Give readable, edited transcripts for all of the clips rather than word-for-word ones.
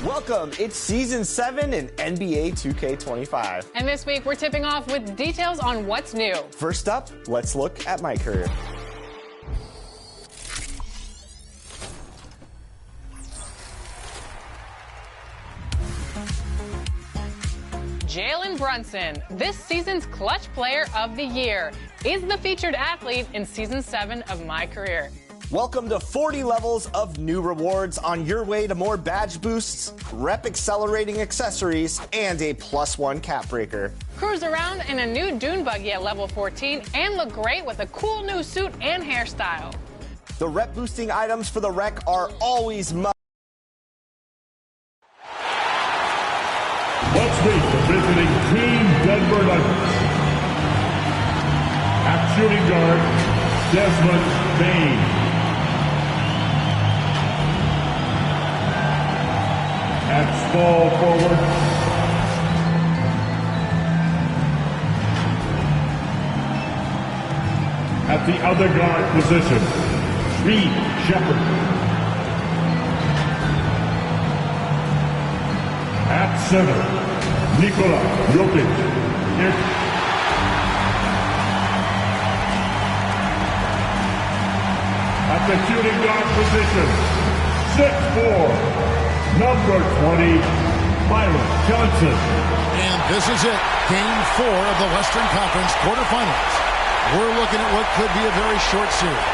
Welcome, it's Season 7 in NBA 2K25. And this week we're tipping off with details on what's new. First up, let's look at my career. Jalen Brunson, this season's Clutch Player of the Year, is the featured athlete in Season 7 of My Career. Welcome to 40 levels of new rewards on your way to more badge boosts, rep accelerating accessories, and a +1 cap breaker. Cruise around in a new dune buggy at level 14 and look great with a cool new suit and hairstyle. The rep boosting items for the rec are always must. Let's meet the visiting Team Denver Nuggets. At shooting guard, Desmond Bain. At small forward, at the other guard position, Reed Shepard. At center, Nikola Jokic. At the shooting guard position, 6'4", number 20, Byron Johnson. And this is it, Game 4 of the Western Conference quarterfinals. We're looking at what could be a very short series.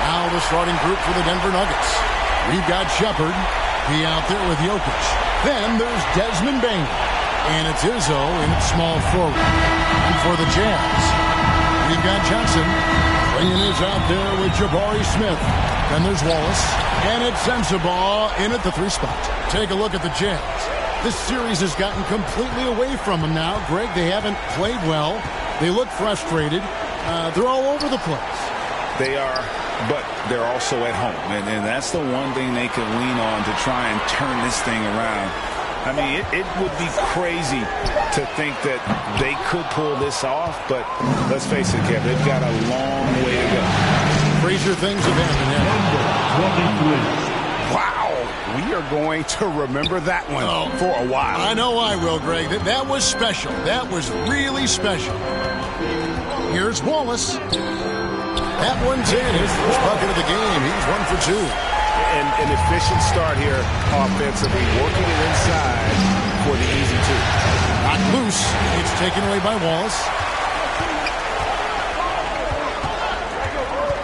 Now the starting group for the Denver Nuggets. We've got Shepard, he out there with Jokic. Then there's Desmond Bain, and it's Izzo in small forward. And for the Jazz, we've got Johnson. Bringing his out there with Jabari Smith. Then there's Wallace. And it's Sensabaugh in at the 3 spot. Take a look at the Jazz. This series has gotten completely away from them now. Greg, they haven't played well. They look frustrated. They're all over the place. They are, but they're also at home. And that's the one thing they can lean on to try and turn this thing around. I mean, it would be crazy to think that they could pull this off, but let's face it, Kev, they've got a long way to go. Crazier things have happened. Wow, we are going to remember that one for a while. I know I will, Greg. That was special. That was really special. Here's Wallace. That one's in. His first bucket of the game. He's 1 for 2. An efficient start here offensively, working it inside for the easy 2. Not loose. It's taken away by Wallace.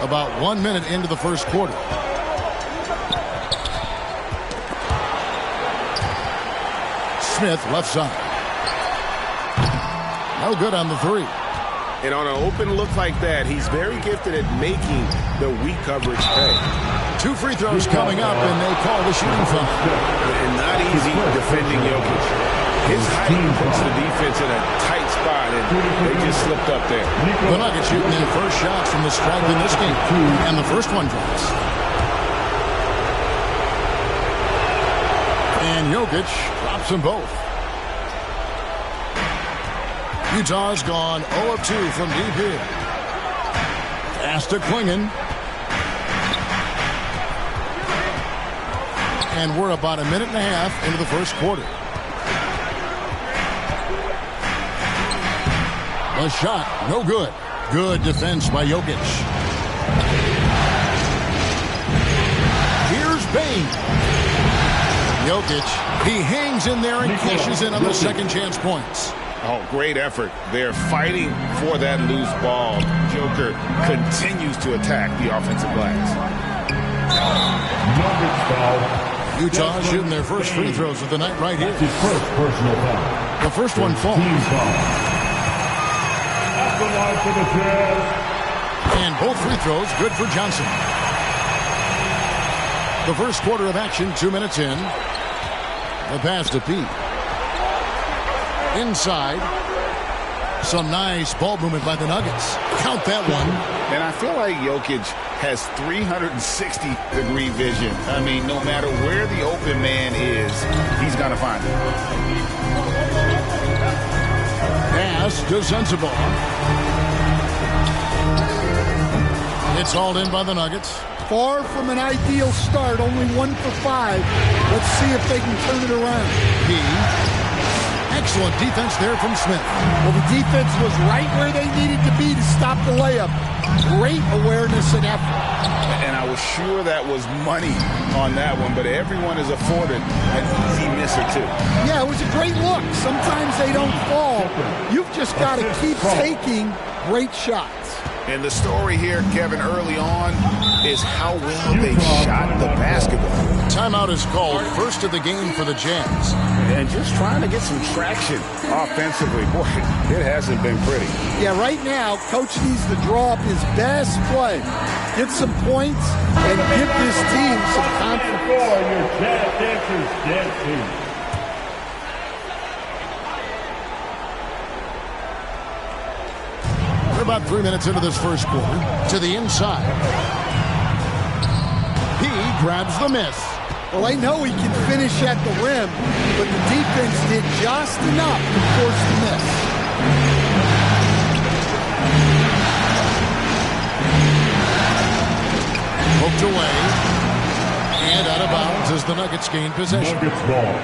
About 1 minute into the first quarter. Smith, left side. No good on the 3. And on an open look like that, he's very gifted at making the weak coverage pay. 2 free throws coming up, and they call the shooting foul. And not easy defending Jokic. His height puts the defense in a tight spot, and they just slipped up there. The Nuggets shooting their first shots from the stripe in this game, and the first one drops. And Jokic drops them both. Utah's gone 0 of 2 from deep here. Pass to Klingon. And we're about a minute and a half into the first quarter. A shot, no good. Good defense by Jokic. Here's Bain. Jokic, he hangs in there and cashes in on the second chance points. Oh, great effort. They're fighting for that loose ball. Joker continues to attack the offensive glass. Utah shooting their first free throws of the night right here. His first personal foul. The first one falls. At the line for the Jazz. And both free throws good for Johnson. The first quarter of action, 2 minutes in. The pass to Pete. Inside. Some nice ball movement by the Nuggets. Count that one. And I feel like Jokic has 360-degree vision. I mean, no matter where the open man is, he's going to find it. Pass to Sensible. It's hauled in by the Nuggets. Far from an ideal start, only 1 for 5. Let's see if they can turn it around. Excellent defense there from Smith. Well, the defense was right where they needed to be to stop the layup. Great awareness and effort. And I was sure that was money on that one, but everyone is afforded an easy miss or two. Yeah, it was a great look. Sometimes they don't fall. You've just got to keep taking great shots. And the story here, Kevin, early on is how well they shot the basketball. Timeout is called, first of the game for the Jazz. And just trying to get some traction offensively. Boy, it hasn't been pretty. Yeah, right now, Coach needs to draw up his best play. Get some points and give this team some confidence. Your Jazz Dancers dance team. We're about 3 minutes into this first quarter. To the inside. He grabs the miss. Well, I know he can finish at the rim, but the defense did just enough to force the miss. Poked away. And out of bounds as the Nuggets gain possession. Nuggets ball.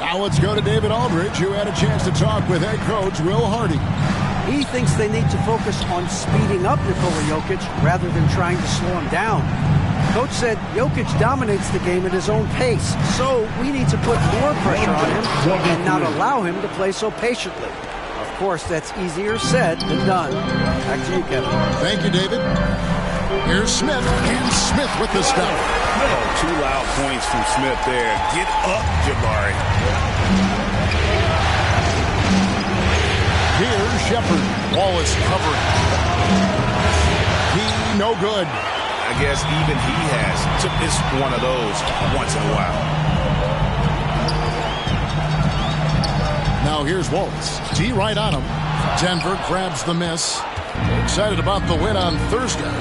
Now let's go to David Aldridge, who had a chance to talk with head coach Will Hardy. He thinks they need to focus on speeding up Nikola Jokic rather than trying to slow him down. Coach said Jokic dominates the game at his own pace, so we need to put more pressure on him and not allow him to play so patiently. Of course, that's easier said than done. Back to you, Kevin. Thank you, David. Here's Smith, and Smith with the stop. Oh, 2 loud points from Smith there. Get up, Jabari. Here's Shepard. Wallace covering. He no good. I guess even he has to miss one of those once in a while. Now here's Wallace. D right on him. Denver grabs the miss. Excited about the win on Thursday.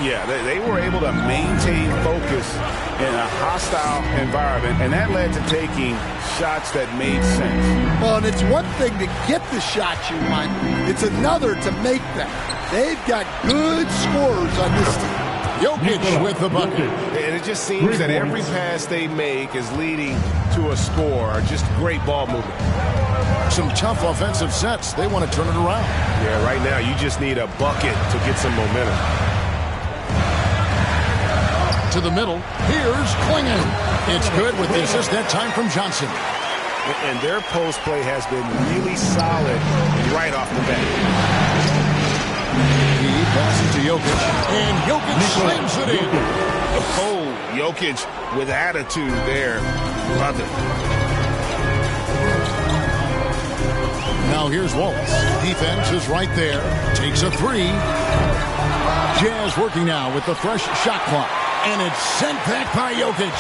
Yeah, they were able to maintain focus in a hostile environment, and that led to taking shots that made sense. Well, and it's one thing to get the shots you want. It's another to make them. They've got good scorers on this team. Jokic with the bucket. And it just seems that every pass they make is leading to a score. Just great ball movement. Some tough offensive sets. They want to turn it around. Yeah, right now you just need a bucket to get some momentum. To the middle. Here's Klingon. It's good with the assist that time from Johnson. And their post play has been really solid right off the bat. He passes to Jokic, and Jokic slams it in. Oh, Jokic with attitude there. Love it. Now here's Wallace. Defense is right there. Takes a 3. Jazz working now with the fresh shot clock. And it's sent back by Jokic.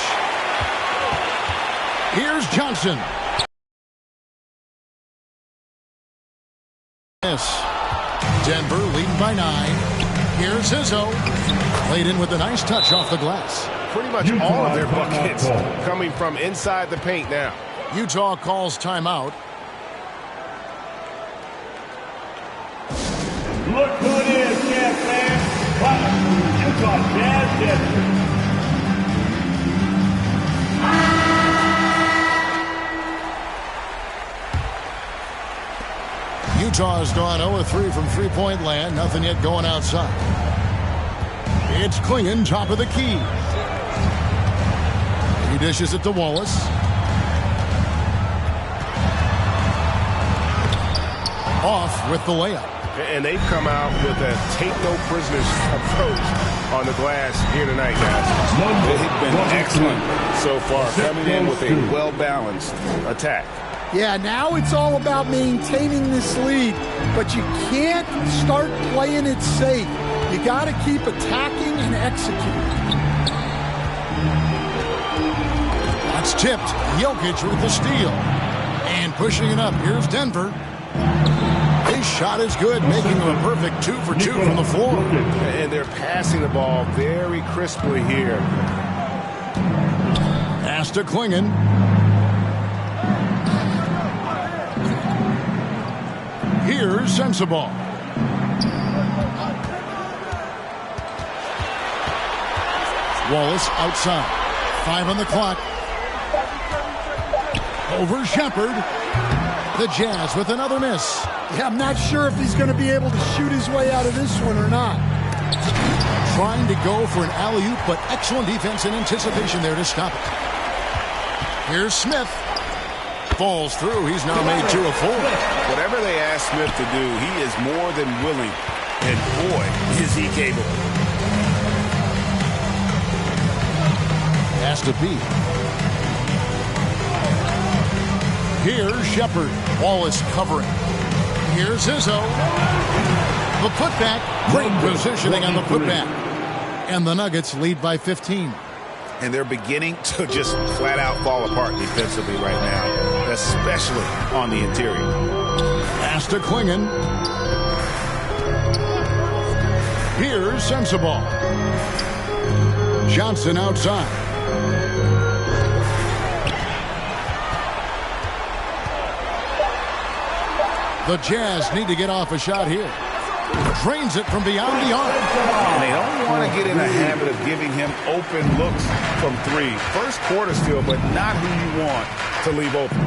Here's Johnson. Yes. Denver leading by 9. Here's Izzo. Played in with a nice touch off the glass. Pretty much all of their buckets coming from inside the paint now. Utah calls timeout. Look who it is, Jazz fans. Wow, Utah Jazz Dancers. Utah has gone 0-3 from three-point land. Nothing yet going outside. It's Klingon, top of the key. He dishes it to Wallace. Off with the layup. And they've come out with a take-no-prisoners approach on the glass here tonight, guys. They've been excellent so far, coming in with a well-balanced attack. Yeah, now it's all about maintaining this lead, but you can't start playing it safe. You got to keep attacking and executing. That's tipped. Jokic with the steal. And pushing it up. Here's Denver. His shot is good, making him a perfect 2 for 2 from the floor. And they're passing the ball very crisply here. Pass to Klingon. Here's Sensabaugh. Wallace outside. 5 on the clock. Over Shepard. The Jazz with another miss. Yeah, I'm not sure if he's going to be able to shoot his way out of this one or not. Trying to go for an alley-oop, but excellent defense and anticipation there to stop it. Here's Smith. Falls through. He's now made 2 of 4. Whatever they ask Smith to do, he is more than willing. And boy, is he capable. Has to be. Here's Shepard. Wallace covering. Here's Izzo. The putback. Great positioning on the putback. And the Nuggets lead by 15. And they're beginning to just flat out fall apart defensively right now, especially on the interior. Pass to Klingon. Here's Sensabaugh. Johnson outside. The Jazz need to get off a shot here. Drains it from beyond the arc. And they don't want to get in a habit of giving him open looks from 3. First quarter still, but not who you want to leave open.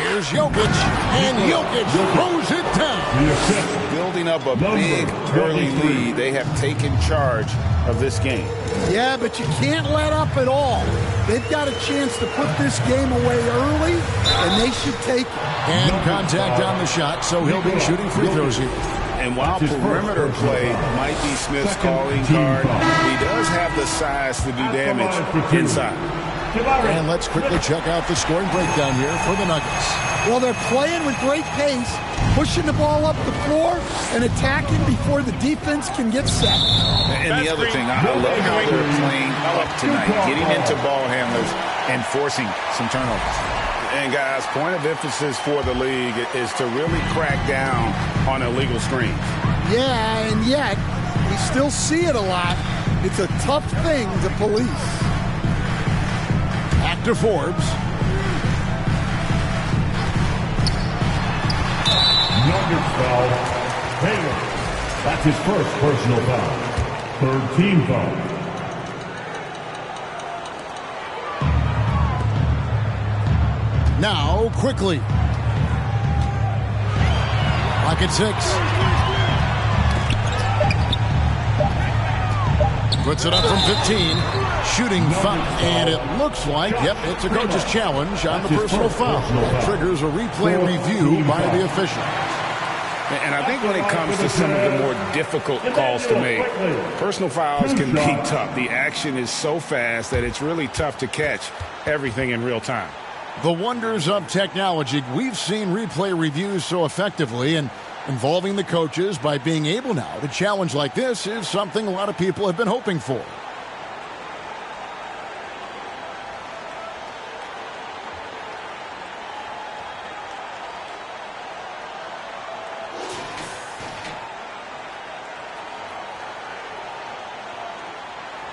Here's Jokic, and Jokic throws it down. Building up a big early lead. They have taken charge of this game. Yeah, but you can't let up at all. They've got a chance to put this game away early, and they should take it. And contact on the shot, so he'll be shooting free throws here. And while perimeter play might be Smith's calling card, he does have the size to do damage inside. And let's quickly check out the scoring breakdown here for the Nuggets. Well, they're playing with great pace, pushing the ball up the floor and attacking before the defense can get set. And the other thing, I love how they're playing up tonight, getting into ball handlers and forcing some turnovers. And guys, point of emphasis for the league is to really crack down on illegal screens. Yeah, and yet we still see it a lot. It's a tough thing to police. Back to Forbes. Nuggets foul. Taylor. That's his first personal foul. Third team foul. Now, quickly. Clock at 6. Puts it up from 15. Shooting foul. And it looks like, yep, it's a coach's challenge on the personal foul. That triggers a replay review by the official. And I think when it comes to some of the more difficult calls to make, personal fouls can be tough. The action is so fast that it's really tough to catch everything in real time. The wonders of technology. We've seen replay reviews so effectively, and involving the coaches by being able now to challenge like this is something a lot of people have been hoping for.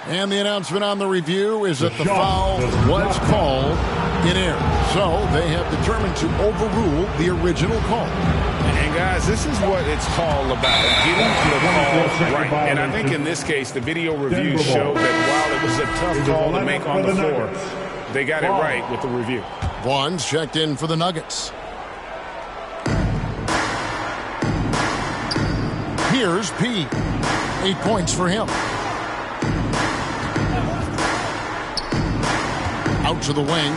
And the announcement on the review is that the foul was called in error. So they have determined to overrule the original call. And guys, this is what it's all about, getting the call right. And I think in this case, the video review showed that while it was a tough call to make on the floor, they got it right with the review. Vaughn's checked in for the Nuggets. Here's P. 8 points for him. Out to the wing.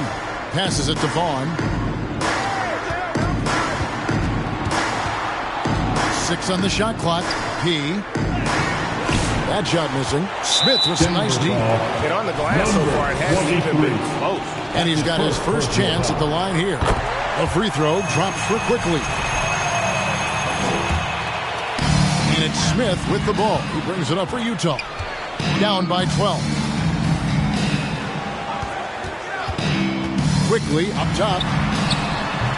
Passes it to Vaughn. 6 on the shot clock. P. That shot missing. Smith with some nice deep. And on the glass so far, it hasn't even been close. And he's got his first chance at the line here. A free throw drops for quickly. And it's Smith with the ball. He brings it up for Utah. Down by 12. Quickly up top.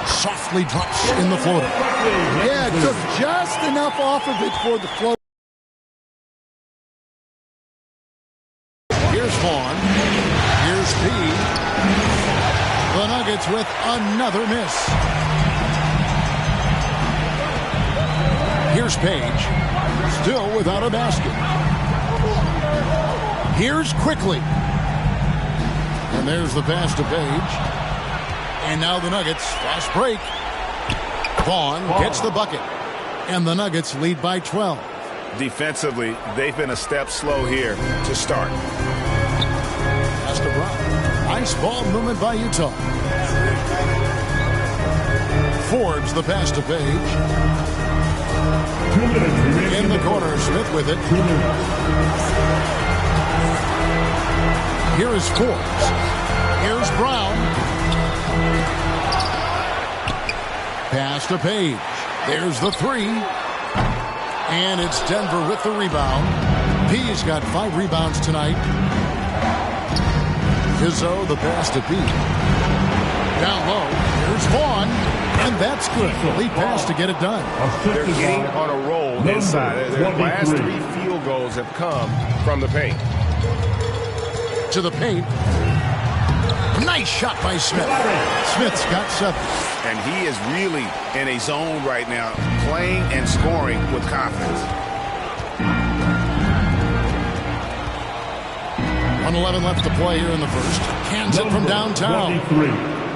Softly drops in the floater. Yeah, took just enough off of it for the float. Here's Vaughn. Here's P. The Nuggets with another miss. Here's Page. Still without a basket. Here's Quickly. And there's the pass to Page. And now the Nuggets, fast break. Vaughn gets the bucket. And the Nuggets lead by 12. Defensively, they've been a step slow here to start. Pass to Brown. Nice ball movement by Utah. Forbes the pass to Page. 2 minutes remaining. In the corner, Smith with it. 2 minutes. Here is Forbes. Here's Brown. Pass to Page. There's the three. And it's Denver with the rebound. P's got 5 rebounds tonight. Izzo the pass to P. Down low. Here's Vaughn. And that's good. Lead pass to get it done. They're getting on a roll inside. Their last 3 field goals have come from the paint. To the paint. Nice shot by Smith. Smith's got 7. And he is really in a zone right now, playing and scoring with confidence. 1:11 left to play here in the first. Cans it from downtown.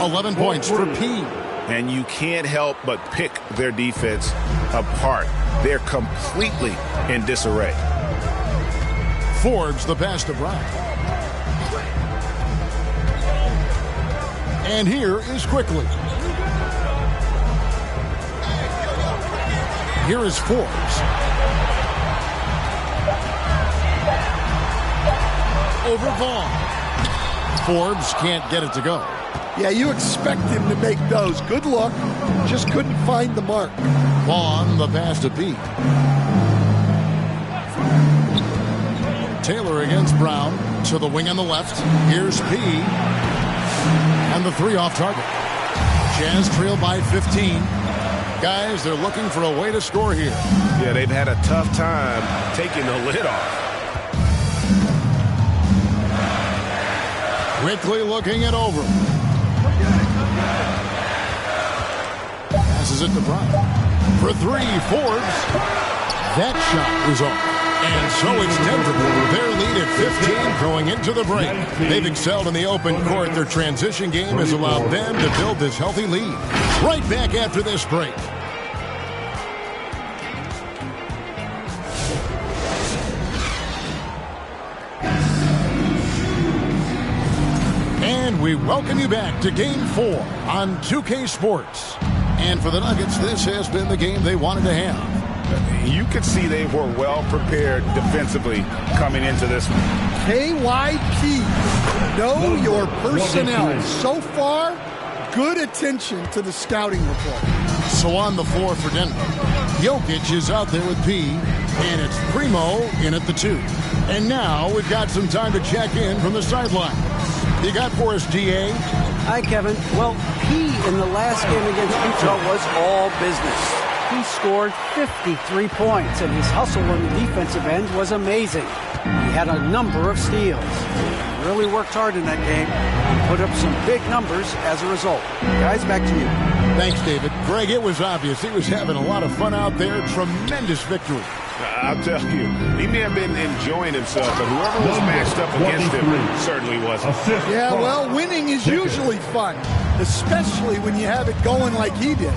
11 points for P. And you can't help but pick their defense apart. They're completely in disarray. Forbes the pass to Brown. And here is Quickly. Here is Forbes. Over Vaughn. Forbes can't get it to go. Yeah, you expect him to make those. Good luck. Just couldn't find the mark. Vaughn the pass to P. Taylor against Brown. To the wing on the left. Here's P. And the 3 off target. Jazz trail by 15. Guys, they're looking for a way to score here. Yeah, they've had a tough time taking the lid off. Quickly looking it over. Passes it to Brown. For 3, Forbes. That shot is off. And so it's Denver. Their lead at 15 going into the break. They've excelled in the open court. Their transition game has allowed them to build this healthy lead. Right back after this break. And we welcome you back to Game 4 on 2K Sports. And for the Nuggets, this has been the game they wanted to have. You could see they were well prepared defensively coming into this one. KYP, know your personnel. So far, good attention to the scouting report. So on the floor for Denver, Jokic is out there with P, and it's Primo in at the 2. And now we've got some time to check in from the sideline. You got for us, DA? Hi, Kevin. Well, P in the last game against Utah was all business. He scored 53 points, and his hustle on the defensive end was amazing. He had a number of steals. He really worked hard in that game and put up some big numbers as a result. Guys, back to you. Thanks, David. Greg, it was obvious he was having a lot of fun out there. Tremendous victory. I'll tell you, he may have been enjoying himself, but whoever was matched up against him certainly wasn't. Yeah, well, winning is usually fun, especially when you have it going like he did.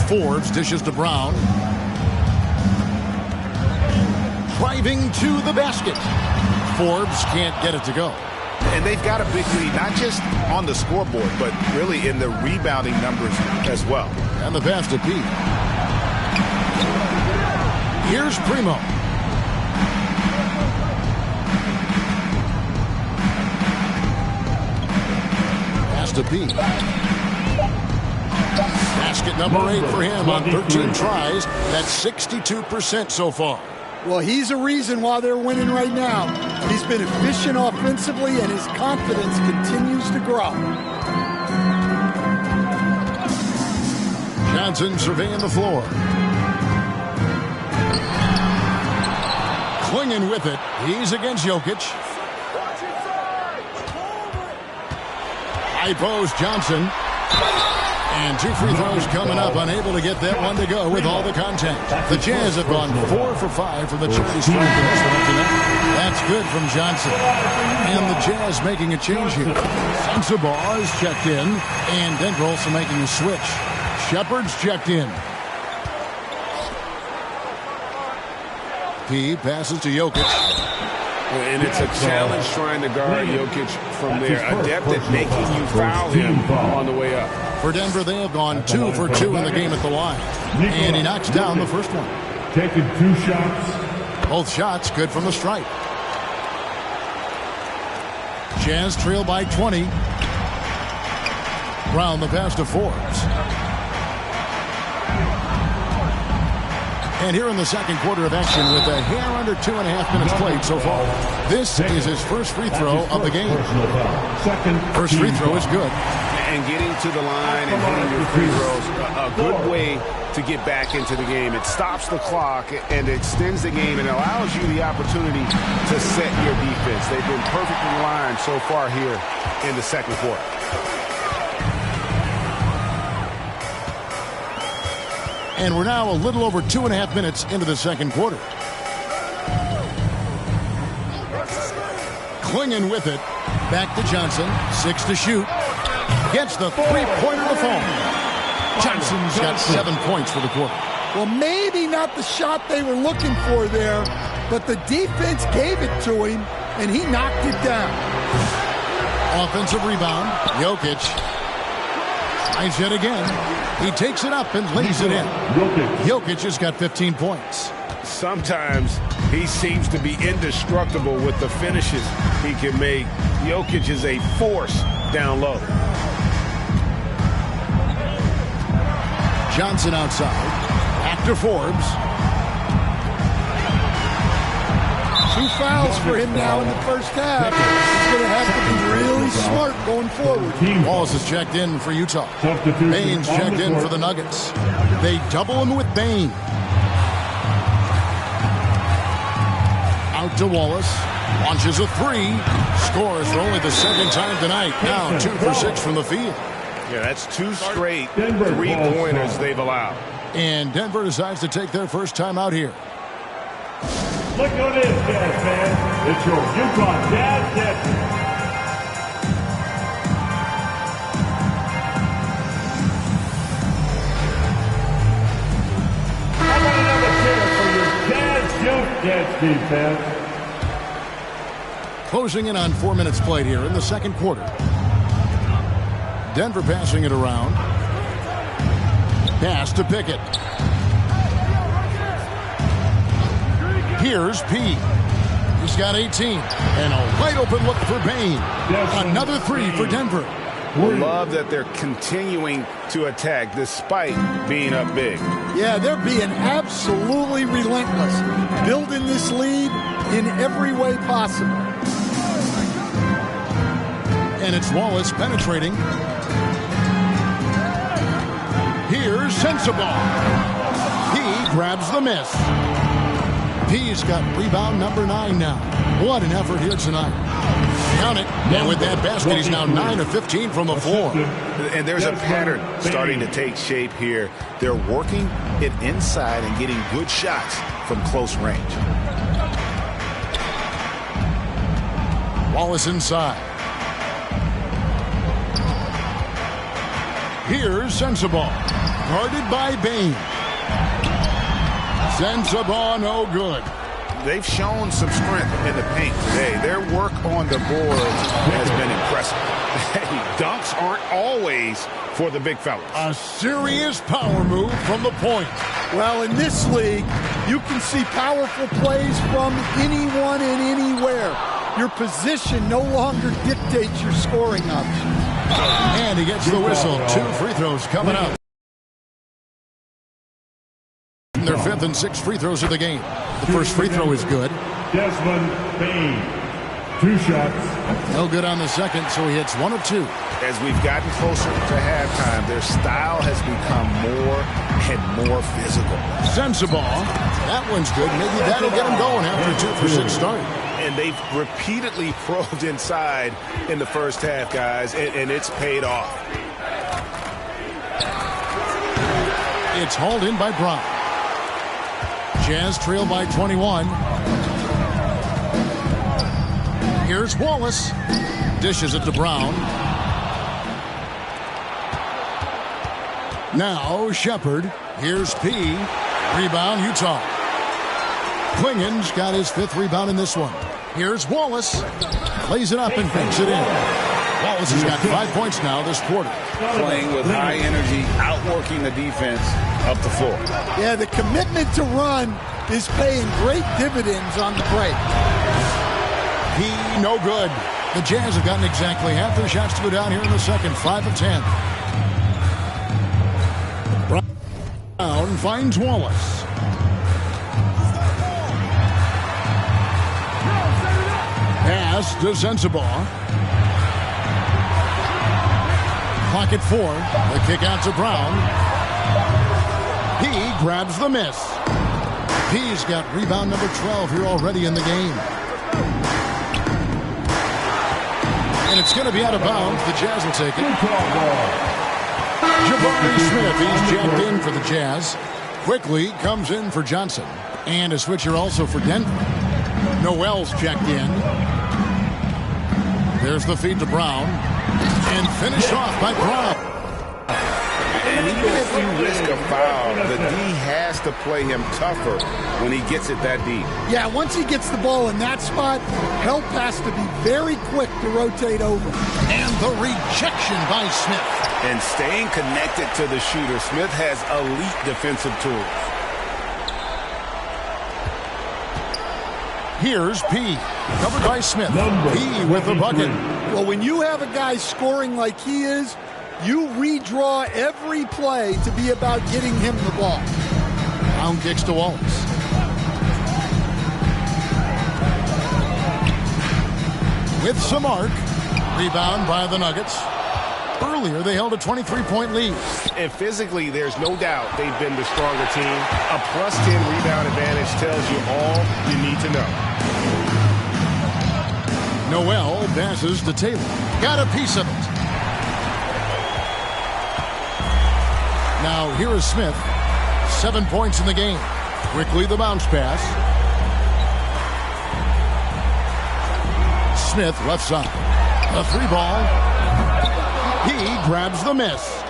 Forbes dishes to Brown. Driving to the basket. Forbes can't get it to go. And they've got a big lead, not just on the scoreboard, but really in the rebounding numbers as well. And the pass to Pete. Here's Primo. Pass to Pete. Basket number 8 for him on 13 tries. That's 62% so far. Well, he's a reason why they're winning right now. He's been efficient offensively, and his confidence continues to grow. Johnson surveying the floor. Clinging with it. He's against Jokic. High post, Johnson. And 2 free throws coming up. Unable to get that one to go with all the contact. The Jazz have gone 4 for 5 from the charity stripe in this one up to now. That's good from Johnson. And the Jazz making a change here. Sensabaugh is checked in. And Denver also making a switch. Shepard's checked in. P passes to Jokic. And it's a challenge trying to guard Jokic from there. Adept at making you foul him on the way up. For Denver, they have gone 2 for 2 in the game at the line. And he knocks down the first one. Taking 2 shots. Both shots good from the stripe. Jazz trail by 20. Brown the pass to Forbes. And here in the second quarter of action with a hair under 2.5 minutes played so far. This is his first free throw of the game. First free throw is good. And getting to the line and hitting your free throws, a good way to get back into the game. It stops the clock and extends the game and allows you the opportunity to set your defense. They've been perfectly lined so far here in the second quarter. And we're now a little over 2.5 minutes into the second quarter. Clinging with it. Back to Johnson. 6 to shoot. Gets the three-pointer to fall. Johnson's got 7 points for the quarter. Well, maybe not the shot they were looking for there, but the defense gave it to him, and he knocked it down. Offensive rebound. Jokic. Tries it again. He takes it up and lays it in. Jokic has got 15 points. Sometimes he seems to be indestructible with the finishes he can make. Jokic is a force down low. Johnson outside. Back to Forbes. 2 fouls for him now in the first half. He's going to have to be really smart going forward. Wallace is checked in for Utah. Baines checked in for the Nuggets. They double him with Bain. Out to Wallace. Launches a 3. Scores for only the second time tonight. Now 2 for 6 from the field. Yeah, that's 2 straight three-pointers they've allowed. And Denver decides to take their first time out here. Look at this, Jazz fans. It's your Utah Jazz Captain. How about another cheer for your Jazz Jazz defense? Closing in on 4 minutes played here in the second quarter. Denver passing it around. Pass to Pickett. Here's P. He's got 18. And a wide open look for Bain. Another 3 for Denver. Love that they're continuing to attack despite being up big. Yeah, they're being absolutely relentless. Building this lead in every way possible. And it's Wallace penetrating. Here's Sensabaugh. He grabs the miss. P's got rebound number 9 now. What an effort here tonight. Count it. And with that basket, he's now 9 of 15 from the floor. And there's a pattern starting to take shape here. They're working it inside and getting good shots from close range. Wallace inside. Here's Sensabaugh. Guarded by Bain. Sensabaugh no good. They've shown some strength in the paint today. Their work on the boards has been impressive. Dunks aren't always for the big fellas. A serious power move from the point. Well, in this league, you can see powerful plays from anyone and anywhere. Your position no longer dictates your scoring options. And he gets the whistle. 2 free throws coming up. their 5th and 6th free throws of the game. The first free throw is good. Desmond Bain, 2 shots. No good on the second, so he hits 1 of 2. As we've gotten closer to halftime, their style has become more and more physical. Sensible. That one's good. Maybe that'll get them going after a 2 for 6 start. And they've repeatedly probed inside in the first half, guys, and it's paid off. It's hauled in by Brown. Jazz trail by 21. Here's Wallace. Dishes it to Brown. Now Shepard. Here's P. Rebound, Utah. Klingen's got his 5th rebound in this one. Here's Wallace. Lays it up and banks it in. Wallace has got 5 points now this quarter. Playing with high energy, outworking the defense up the floor. Yeah, the commitment to run is paying great dividends on the break. He no good. The Jazz have gotten exactly half their shots to go down here in the second. 5 of 10. Brown finds Wallace. Pass to Sensabaugh. Clock at 4. The kick out to Brown. He grabs the miss. He's got rebound number 12 here already in the game. And it's going to be out of bounds. The Jazz will take it. Jabari Smith, he's jacked in for the Jazz. Quickly comes in for Johnson. And a switcher also for Denver. Noel's checked in. There's the feed to Brown. And finished off by Brown. And even if you risk a foul, the D has to play him tougher when he gets it that deep. Yeah, once he gets the ball in that spot, help has to be very quick to rotate over. And the rejection by Smith. And staying connected to the shooter, Smith has elite defensive tools. Here's P. Covered by Smith. P with the bucket. Well, when you have a guy scoring like he is, you redraw every play to be about getting him the ball. Brown kicks to Wallace. With some arc. Rebound by the Nuggets. Earlier, they held a 23-point lead. And physically, there's no doubt they've been the stronger team. A +10 rebound advantage tells you all you need to know. Noel passes to Taylor. Got a piece of it. Now, here is Smith. 7 points in the game. Quickly, the bounce pass. Smith, left side. A 3-ball. He grabs the miss.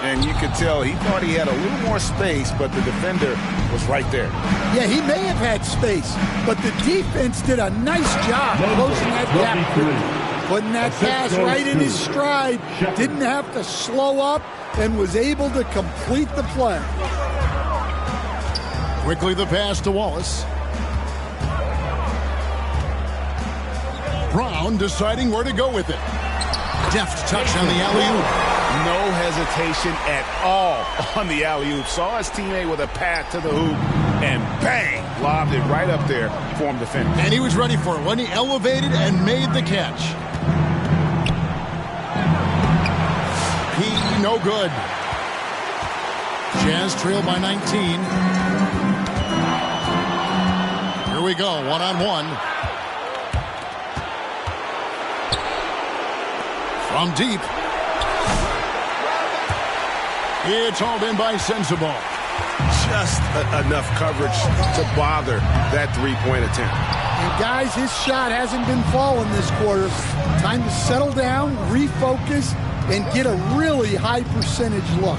And you could tell he thought he had a little more space, but the defender was right there. Yeah, he may have had space, but the defense did a nice job closing that gap. Putting that pass right in his stride. Didn't have to slow up and was able to complete the play. Quickly the pass to Wallace. Brown deciding where to go with it. Deft touch on the alley-oop. No hesitation at all on the alley-oop. Saw his teammate with a path to the hoop, and bang, lobbed it right up there for him to finish. And he was ready for it when he elevated and made the catch. He no good. Jazz trail by 19. Here we go, one-on-one. From deep. It's hauled in by Sensabaugh. Just enough coverage to bother that three-point attempt. And guys, his shot hasn't been falling this quarter. Time to settle down, refocus, and get a really high percentage look.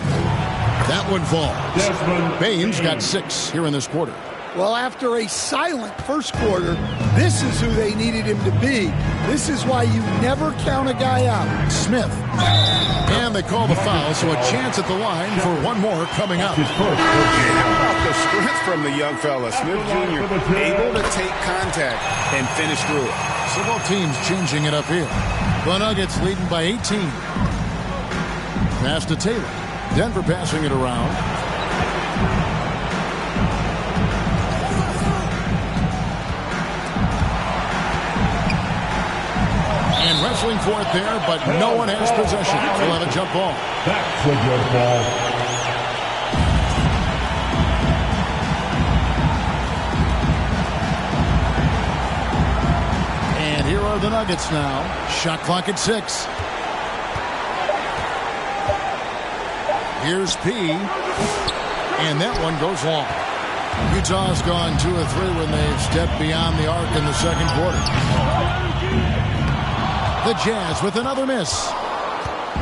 That one falls. Baines got 6 here in this quarter. Well, after a silent first quarter, this is who they needed him to be. This is why you never count a guy out. Smith. And they call the foul, so a chance at the line for one more coming up. How about the strength from the young fella? Smith Jr. able to take contact and finish through it. So both teams changing it up here. The Nuggets leading by 18. Pass to Taylor. Denver passing it around. wrestling for it there, but no one has possession. We'll have a jump ball. That's a good ball. Here are the Nuggets now. Shot clock at 6. Here's P. And that one goes long. Utah's gone 2 of 3 when they've stepped beyond the arc in the second quarter. The Jazz with another miss.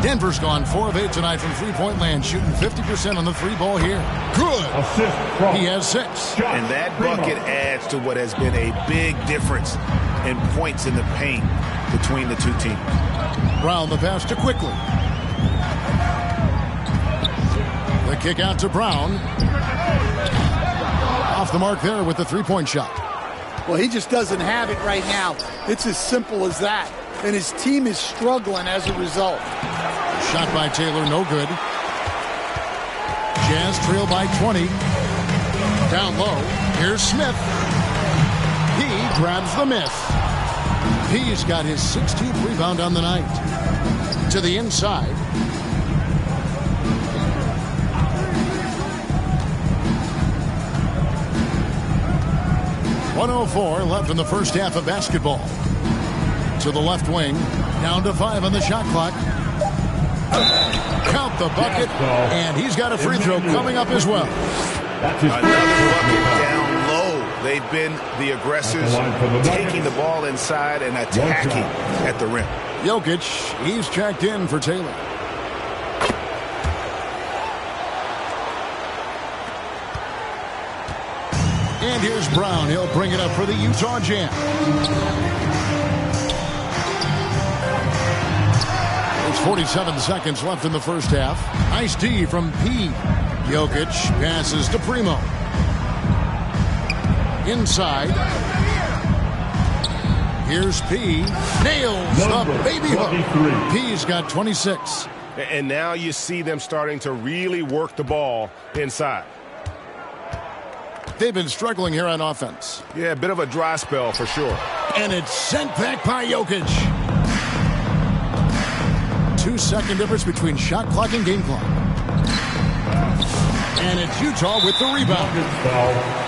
Denver's gone 4 of 8 tonight from three-point land, shooting 50% on the 3-ball here. Good. He has 6. And that bucket adds to what has been a big difference in points in the paint between the two teams. Brown the pass to Quickly. The kick out to Brown. Off the mark there with the three-point shot. Well, he just doesn't have it right now. It's as simple as that. And his team is struggling as a result. Shot by Taylor, no good. Jazz trail by 20. Down low, here's Smith. He grabs the miss. He's got his 16th rebound on the night. To the inside. .104 left in the first half of basketball. To the left wing. Down to 5 on the shot clock. Count the bucket. And he's got a free throw coming up as well. Another bucket down low. They've been the aggressors, taking the ball inside and attacking at the rim. Jokic, he's checked in for Taylor. And here's Brown. He'll bring it up for the Utah Jazz. There's 47 seconds left in the first half. Nice D from P. Jokic passes to Primo. Inside. Here's P. Nails the baby hook. P's got 26. And now you see them starting to really work the ball inside. They've been struggling here on offense. Yeah, a bit of a dry spell for sure. And it's sent back by Jokic. 2-second difference between shot clock and game clock. And it's Utah with the rebound.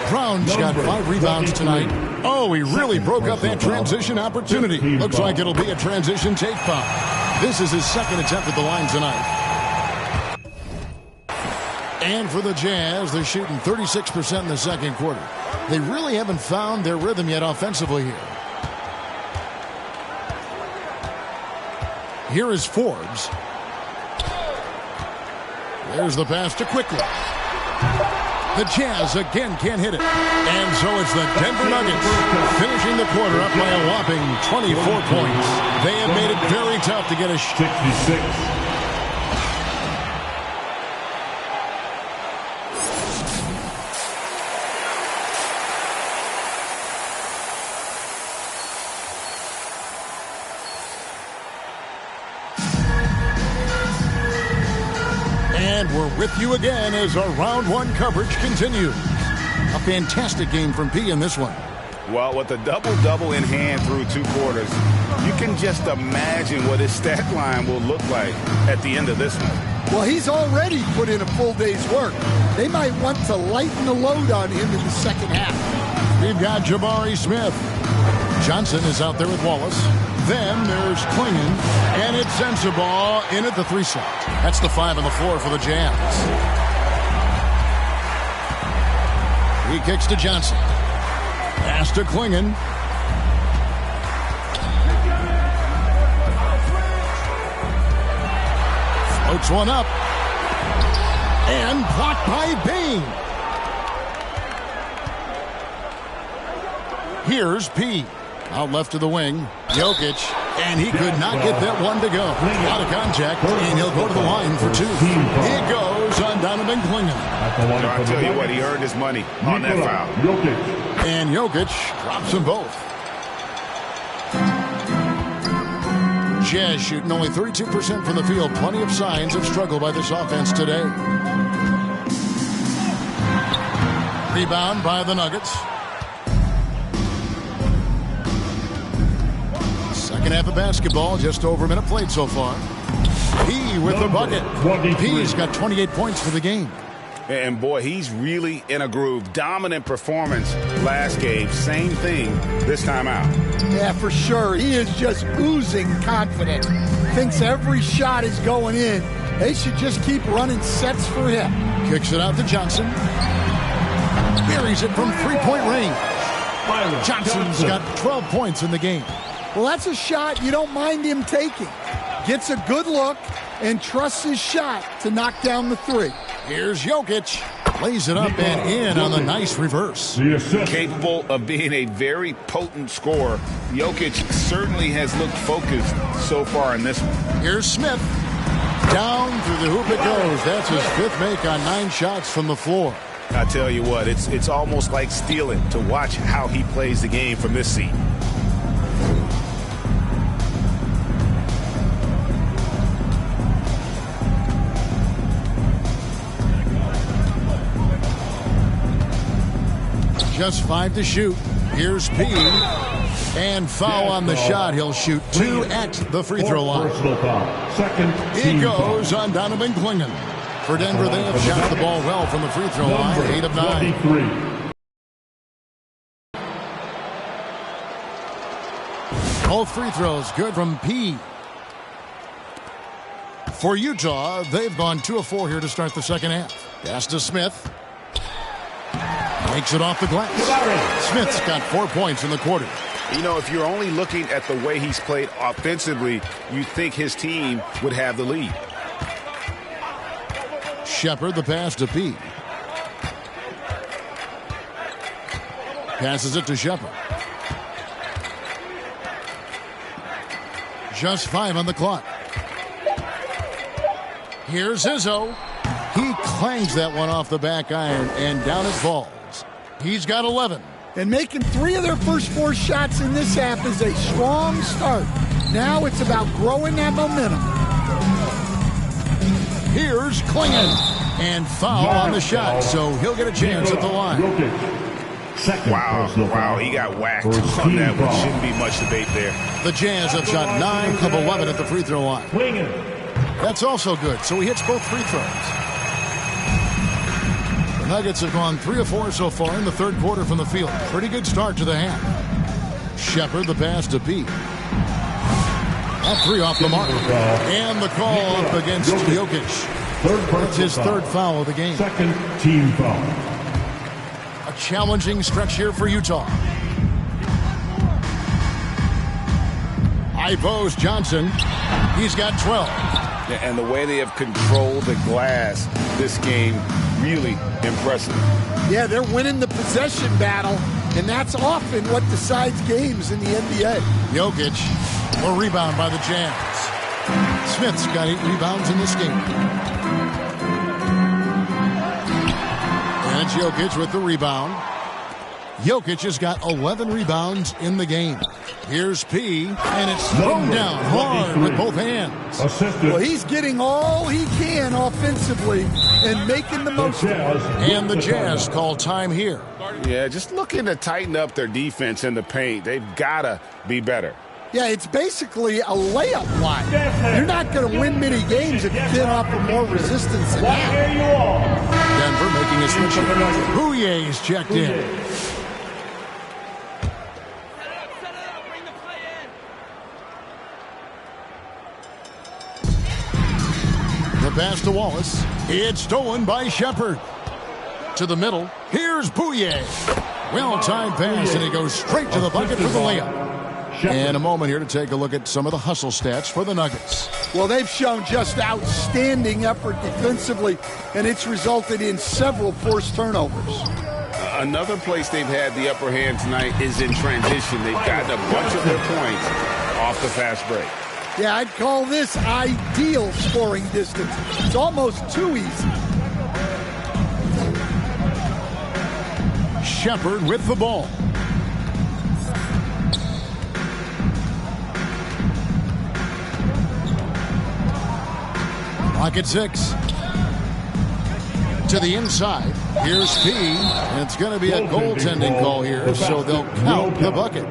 Brown's got 5 rebounds tonight. Oh, he really broke up that transition opportunity. Looks like it'll be a transition take foul. This is his second attempt at the line tonight. And for the Jazz, they're shooting 36% in the second quarter. They really haven't found their rhythm yet offensively here. Here is Forbes. There's the pass to Quickly. The Jazz again can't hit it. And so it's the Denver Nuggets finishing the quarter up by a whopping 24 points. They have made it very tough to get a 66. And we're with you again as our round 1 coverage continues. A fantastic game from P in this one. Well, with a double-double in hand through 2 quarters, you can just imagine what his stat line will look like at the end of this one. Well, he's already put in a full day's work. They might want to lighten the load on him in the second half. We've got Jabari Smith. Johnson is out there with Wallace. Then there's Klingon. And it's Sensabaugh in at the 3 slot. That's the 5 on the floor for the Jazz. He kicks to Johnson. Pass to Klingon. Floats one up. And blocked by Bain. Here's P. Out left to the wing. Jokic. And he could not get that one to go. Out of contact. And he'll go to the line for 2. It goes on Donovan Klingon. I'll tell you what, he earned his money on that foul. And Jokic drops them both. Jazz shooting only 32% from the field. Plenty of signs of struggle by this offense today. Rebound by the Nuggets. Second half of basketball, just over a minute played so far. P with the bucket. P's got 28 points for the game. And boy, he's really in a groove. Dominant performance last game. Same thing this time out. Yeah, for sure. He is just oozing confidence. Thinks every shot is going in. They should just keep running sets for him. Kicks it out to Johnson. Buries it from three-point range. Johnson's got 12 points in the game. Well, that's a shot you don't mind him taking. Gets a good look and trusts his shot to knock down the three. Here's Jokic. Lays it up and in on the nice reverse. Capable of being a very potent scorer. Jokic certainly has looked focused so far in this one. Here's Smith. Down through the hoop it goes. That's his fifth make on 9 shots from the floor. I tell you what, it's almost like stealing to watch how he plays the game from this seat. Just 5 to shoot. Here's P. And foul on the shot. He'll shoot 2 at the free throw line. He goes on Donovan Klingen. For Denver, they have shot the ball well from the free throw line. 8 of 9. Both free throws good from P. For Utah, they've gone 2 of 4 here to start the second half. Pass to Smith. Makes it off the glass. Smith's got 4 points in the quarter. You know, if you're only looking at the way he's played offensively, you think his team would have the lead. Shepard, the pass to P. Passes it to Shepard. Just 5 on the clock. Here's Izzo. He clangs that one off the back iron and down it falls. He's got 11. And making 3 of their first 4 shots in this half is a strong start. Now it's about growing that momentum. Here's Klingen. And foul on the shot, so he'll get a chance at the line. Wow, he got whacked on that one. Shouldn't be much debate there. The Jazz have shot 9 of 11 at the free throw line. That's also good, so he hits both free throws. The Nuggets have gone 3 of 4 so far in the third quarter from the field. Pretty good start to the half. Shepard, the pass to B. That 3 off the mark. And the call up against Jokic. That's his third foul of the game. Second team foul. A challenging stretch here for Utah. Ivos Johnson. He's got 12. And the way they have controlled the glass this game, really impressive. Yeah, they're winning the possession battle, and that's often what decides games in the NBA. Jokic, a rebound by the Jazz. Smith's got 8 rebounds in this game. And it's Jokic with the rebound. Jokic has got 11 rebounds in the game. Here's P, and it's thrown down hard with both hands. Well, he's getting all he can offensively and making the most of it. And the Jazz call time here. Yeah, just looking to tighten up their defense in the paint. They've got to be better. Yeah, it's basically a layup line. You're not going to win many games if you can't offer more resistance than that. Denver making a switch. Bouyer's checked in. The pass to Wallace. It's stolen by Shepard. To the middle. Here's Bouye. Well-timed pass, and he goes straight to the bucket for the layup. And a moment here to take a look at some of the hustle stats for the Nuggets. Well, they've shown just outstanding effort defensively, and it's resulted in several forced turnovers. Another place they've had the upper hand tonight is in transition. They've gotten a bunch of their points off the fast break. Yeah, I'd call this ideal scoring distance. It's almost too easy. Shepard with the ball. Clock at 6. To the inside. Here's P. And it's going to be a goaltending call here, so they'll count the bucket.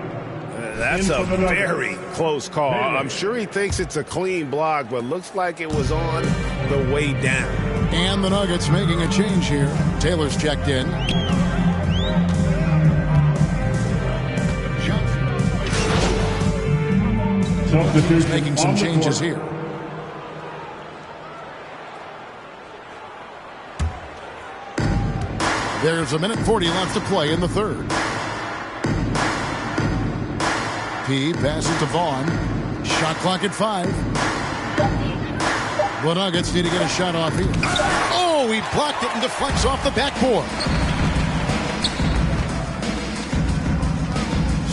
That's a very close call. I'm sure he thinks it's a clean block, but looks like it was on the way down. And the Nuggets making a change here. Taylor's checked in. He's making some changes here. There's a minute 40 left to play in the third. P passes to Vaughn. Shot clock at 5. The Nuggets need to get a shot off here. Oh, he blocked it and deflects off the backboard.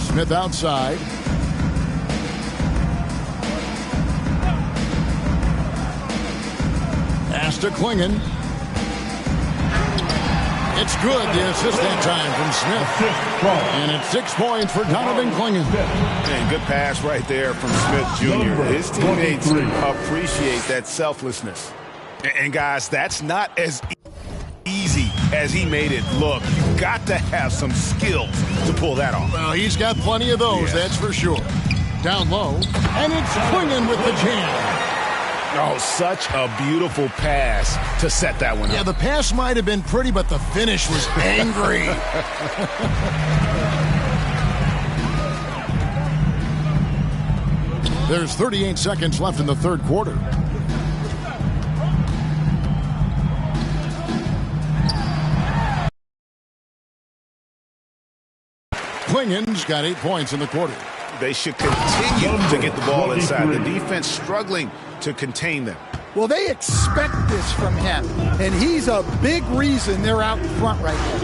Smith outside. Pass to Klingon. It's good. The assist that time from Smith. And it's 6 points for Donovan Klingon. And good pass right there from Smith Jr. His teammates appreciate that selflessness. And guys, that's not as easy as he made it look. You've got to have some skills to pull that off. Well, he's got plenty of those, that's for sure. Down low. And it's Klingon with the jam. Oh, such a beautiful pass to set that one up. Yeah, the pass might have been pretty, but the finish was angry. There's 38 seconds left in the third quarter. Klingon's got 8 points in the quarter. They should continue to get the ball inside. The defense struggling to contain them. Well, they expect this from him, and he's a big reason they're out in front right now.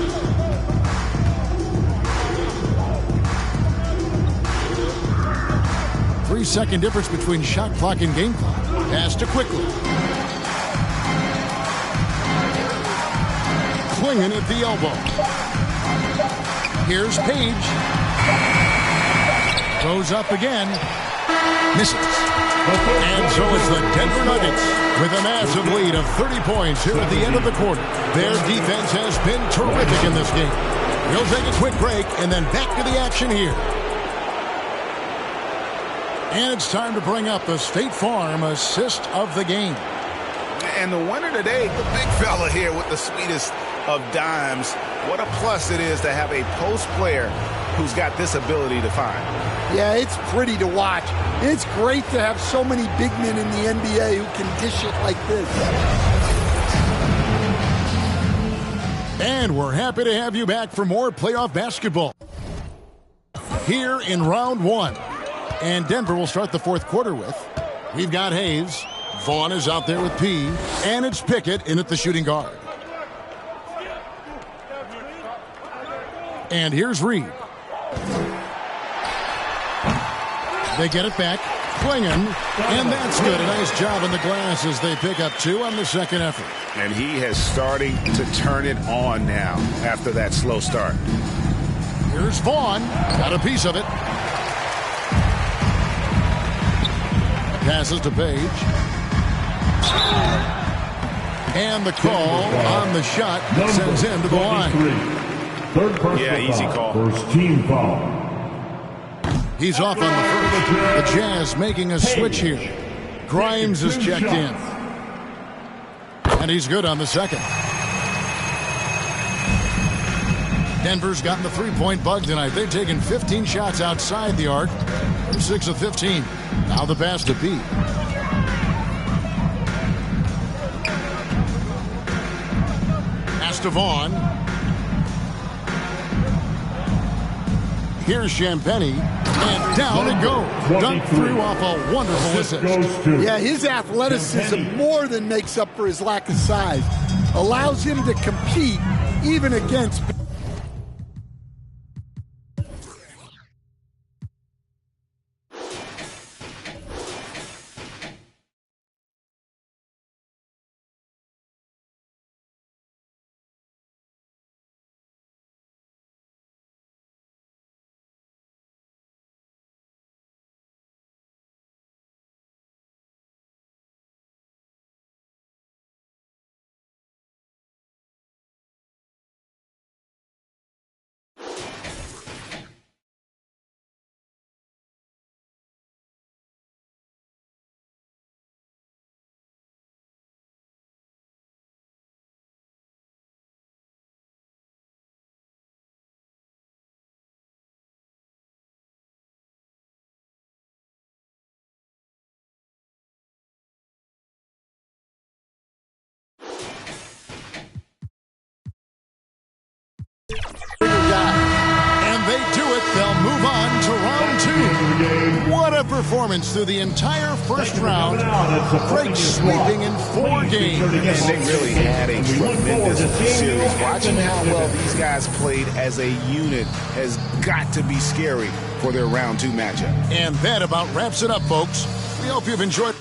Three-second difference between shot clock and game clock. Pass to quickly. Klingon at the elbow. Here's Page. Goes up again. Misses. And so it's the Denver Nuggets with a massive lead of 30 points here at the end of the quarter. Their defense has been terrific in this game. We'll take a quick break and then back to the action here. And it's time to bring up the State Farm assist of the game. And the winner today, the big fella here with the sweetest of dimes. What a plus it is to have a post player who's got this ability to find. Yeah, it's pretty to watch. It's great to have so many big men in the NBA who can dish it like this. And we're happy to have you back for more playoff basketball here in round 1. And Denver will start the fourth quarter with. We've got Hayes. Vaughn is out there with P. And it's Pickett in at the shooting guard. And here's Reed. They get it back. Klingon. And that's good. A nice job on the glass as they pick up 2 on the second effort. And he has starting to turn it on now after that slow start. Here's Vaughn. Got a piece of it. Passes to Page. And the call on the shot sends him to the line. Yeah, easy call. First team foul. He's off on the first. The Jazz making a switch here. Grimes is checked in. And he's good on the second. Denver's gotten the three-point bug tonight. They've taken 15 shots outside the arc. They're 6 of 15. Now the pass to P. Pass to Vaughn. Here's Champagny. And down it goes. Dunked through off a wonderful assist. Yeah, his athleticism more than makes up for his lack of size. Allows him to compete even against performance through the entire first round, breaks sweeping in 4 games. And they really had a tremendous series. Watching how well these guys played as a unit has got to be scary for their round 2 matchup. And that about wraps it up, folks. We hope you've enjoyed